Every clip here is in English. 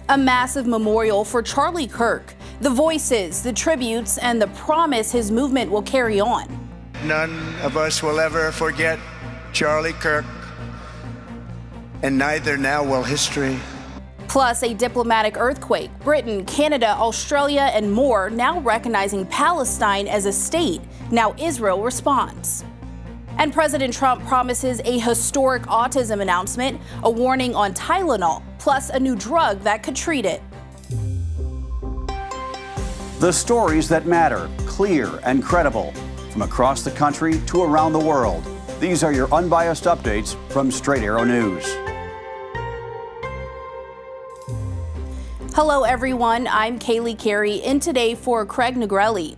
A massive memorial for Charlie Kirk, the voices, the tributes, and the promise his movement will carry on. None of us will ever forget Charlie Kirk, and neither now will history. Plus a diplomatic earthquake, Britain, Canada, Australia, and more now recognizing Palestine as a state. Now Israel responds. And President Trump promises a historic autism announcement, a warning on Tylenol, plus a new drug that could treat it. The stories that matter, clear and credible, from across the country to around the world. These are your unbiased updates from Straight Arrow News. Hello, everyone. I'm Kaylee Carey, in today for Craig Negrelli.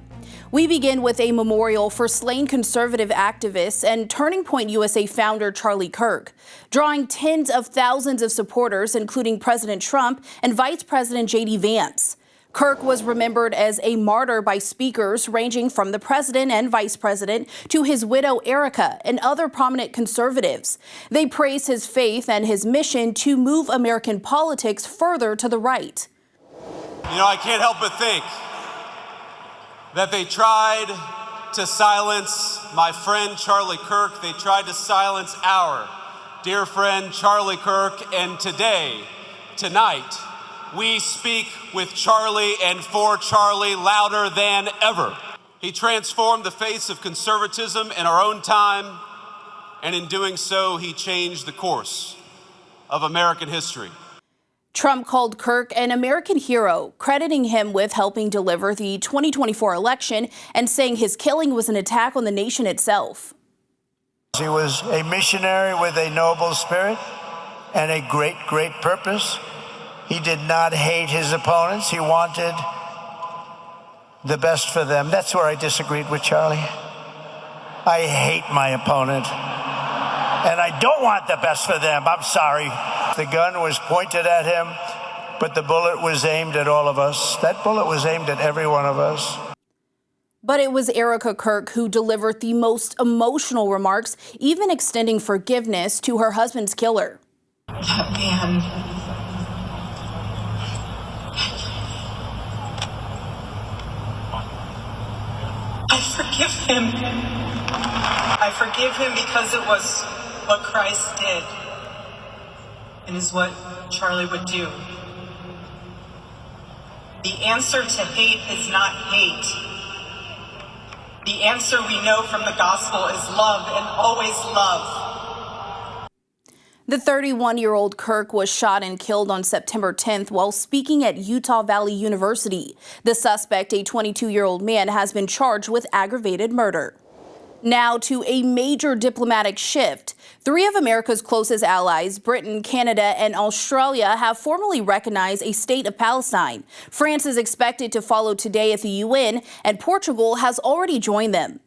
We begin with a memorial for slain conservative activists and Turning Point USA founder Charlie Kirk, drawing tens of thousands of supporters, including President Trump and Vice President J.D. Vance. Kirk was remembered as a martyr by speakers ranging from the president and vice president to his widow Erica and other prominent conservatives. They praised his faith and his mission to move American politics further to the right. You know, I can't help but think that they tried to silence my friend Charlie Kirk. They tried to silence our dear friend Charlie Kirk. And tonight, we speak with Charlie and for Charlie louder than ever. He transformed the face of conservatism in our own time, and in doing so, he changed the course of American history. Trump called Kirk an American hero, crediting him with helping deliver the 2024 election and saying his killing was an attack on the nation itself. He was a missionary with a noble spirit and a great, great purpose. He did not hate his opponents. He wanted the best for them. That's where I disagreed with Charlie. I hate my opponent, and I don't want the best for them. I'm sorry. The gun was pointed at him, but the bullet was aimed at all of us. That bullet was aimed at every one of us. But it was Erica Kirk who delivered the most emotional remarks, even extending forgiveness to her husband's killer. That man. I forgive him. I forgive him because it was what Christ did. And is what Charlie would do. The answer to hate is not hate. The answer we know from the gospel is love, and always love. The 31-year-old Kirk was shot and killed on September 10th while speaking at Utah Valley University. The suspect, a 22-year-old man, has been charged with aggravated murder. Now to a major diplomatic shift. Three of America's closest allies, Britain, Canada, and Australia, have formally recognized a state of Palestine. France is expected to follow today at the UN, and Portugal has already joined them.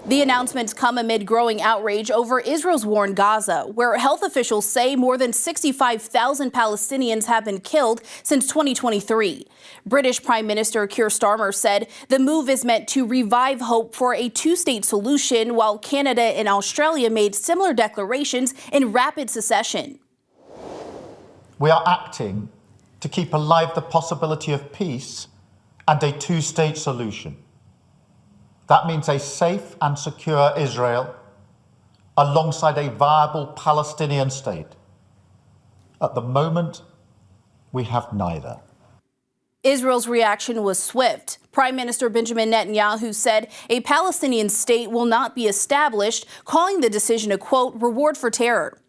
The announcements come amid growing outrage over Israel's war in Gaza, where health officials say more than 65,000 Palestinians have been killed since 2023. British Prime Minister Keir Starmer said the move is meant to revive hope for a two-state solution, while Canada and Australia made similar declarations in rapid succession. We are acting to keep alive the possibility of peace and a two-state solution. That means a safe and secure Israel alongside a viable Palestinian state. At the moment, we have neither. Israel's reaction was swift. Prime Minister Benjamin Netanyahu said a Palestinian state will not be established, calling the decision a, quote, reward for terror.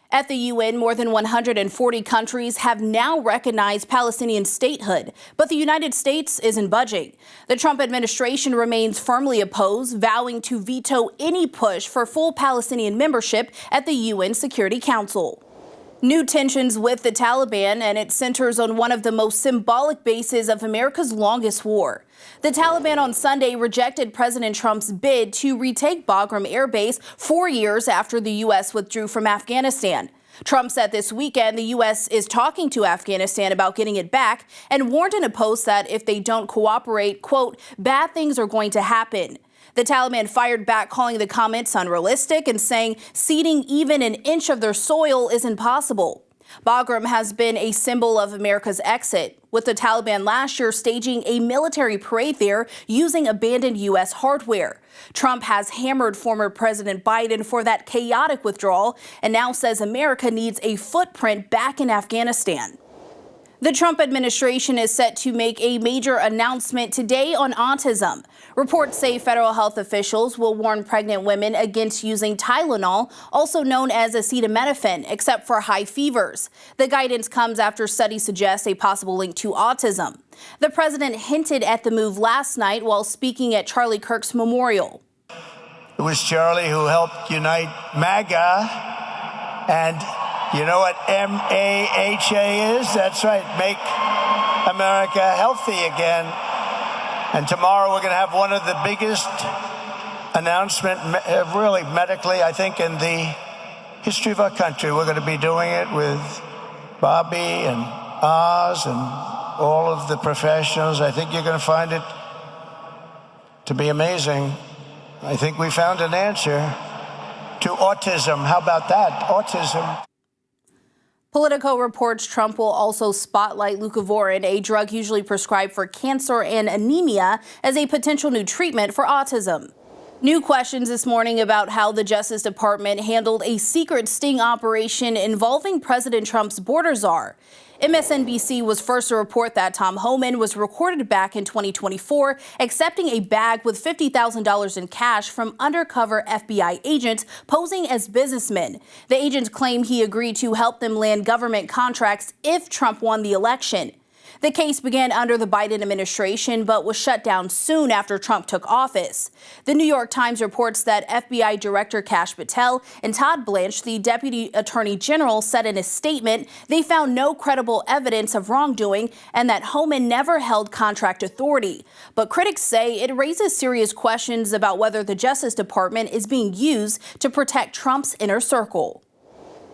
At the UN, more than 140 countries have now recognized Palestinian statehood, but the United States isn't budging. The Trump administration remains firmly opposed, vowing to veto any push for full Palestinian membership at the UN Security Council. New tensions with the Taliban, and it centers on one of the most symbolic bases of America's longest war. The Taliban on Sunday rejected President Trump's bid to retake Bagram Air Base 4 years after the U.S. withdrew from Afghanistan. Trump said this weekend the U.S. is talking to Afghanistan about getting it back and warned in a post that if they don't cooperate, quote, bad things are going to happen. The Taliban fired back, calling the comments unrealistic and saying ceding even an inch of their soil is impossible. Bagram has been a symbol of America's exit, with the Taliban last year staging a military parade there using abandoned U.S. hardware. Trump has hammered former President Biden for that chaotic withdrawal and now says America needs a footprint back in Afghanistan. The Trump administration is set to make a major announcement today on autism. Reports say federal health officials will warn pregnant women against using Tylenol, also known as acetaminophen, except for high fevers. The guidance comes after studies suggest a possible link to autism. The president hinted at the move last night while speaking at Charlie Kirk's memorial. It was Charlie who helped unite MAGA and you know what MAHA is? That's right, make America healthy again. And tomorrow we're going to have one of the biggest announcements, really medically, I think, in the history of our country. We're going to be doing it with Bobby and Oz and all of the professionals. I think you're going to find it to be amazing. I think we found an answer to autism. How about that? Autism. Politico reports Trump will also spotlight leucovorin, a drug usually prescribed for cancer and anemia, as a potential new treatment for autism. New questions this morning about how the Justice Department handled a secret sting operation involving President Trump's border czar. MSNBC was first to report that Tom Homan was recorded back in 2024 accepting a bag with $50,000 in cash from undercover FBI agents posing as businessmen. The agents claim he agreed to help them land government contracts if Trump won the election. The case began under the Biden administration, but was shut down soon after Trump took office. The New York Times reports that FBI Director Kash Patel and Todd Blanche, the Deputy Attorney General, said in a statement they found no credible evidence of wrongdoing and that Homan never held contract authority. But critics say it raises serious questions about whether the Justice Department is being used to protect Trump's inner circle.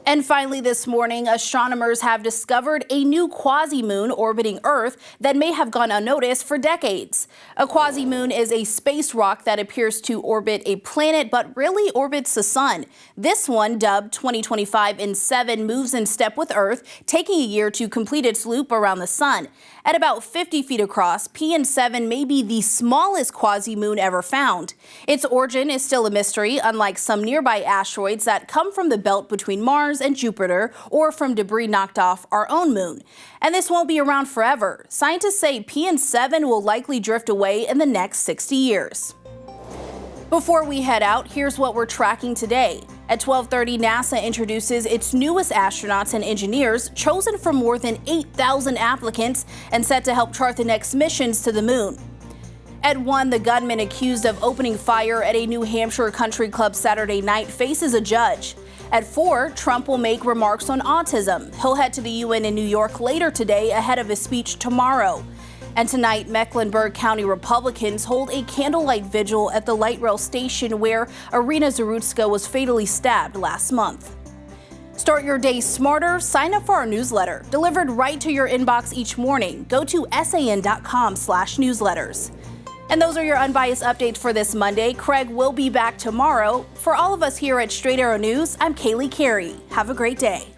And finally this morning, astronomers have discovered a new quasi-moon orbiting Earth that may have gone unnoticed for decades. A quasi-moon is a space rock that appears to orbit a planet but really orbits the sun. This one, dubbed 2025 in 7, moves in step with Earth, taking a year to complete its loop around the sun. At about 50 feet across, PN7 may be the smallest quasi-moon ever found. Its origin is still a mystery, unlike some nearby asteroids that come from the belt between Mars and Jupiter or from debris knocked off our own moon. And this won't be around forever. Scientists say PN7 will likely drift away in the next 60 years. Before we head out, here's what we're tracking today. At 12:30, NASA introduces its newest astronauts and engineers, chosen from more than 8,000 applicants and set to help chart the next missions to the moon. At 1, the gunman accused of opening fire at a New Hampshire country club Saturday night faces a judge. At 4, Trump will make remarks on autism. He'll head to the UN in New York later today ahead of his speech tomorrow. And tonight, Mecklenburg County Republicans hold a candlelight vigil at the light rail station where Irina Zarutska was fatally stabbed last month. Start your day smarter. Sign up for our newsletter, delivered right to your inbox each morning. Go to san.com/newsletters. And those are your unbiased updates for this Monday. Craig will be back tomorrow. For all of us here at Straight Arrow News, I'm Kaylee Carey. Have a great day.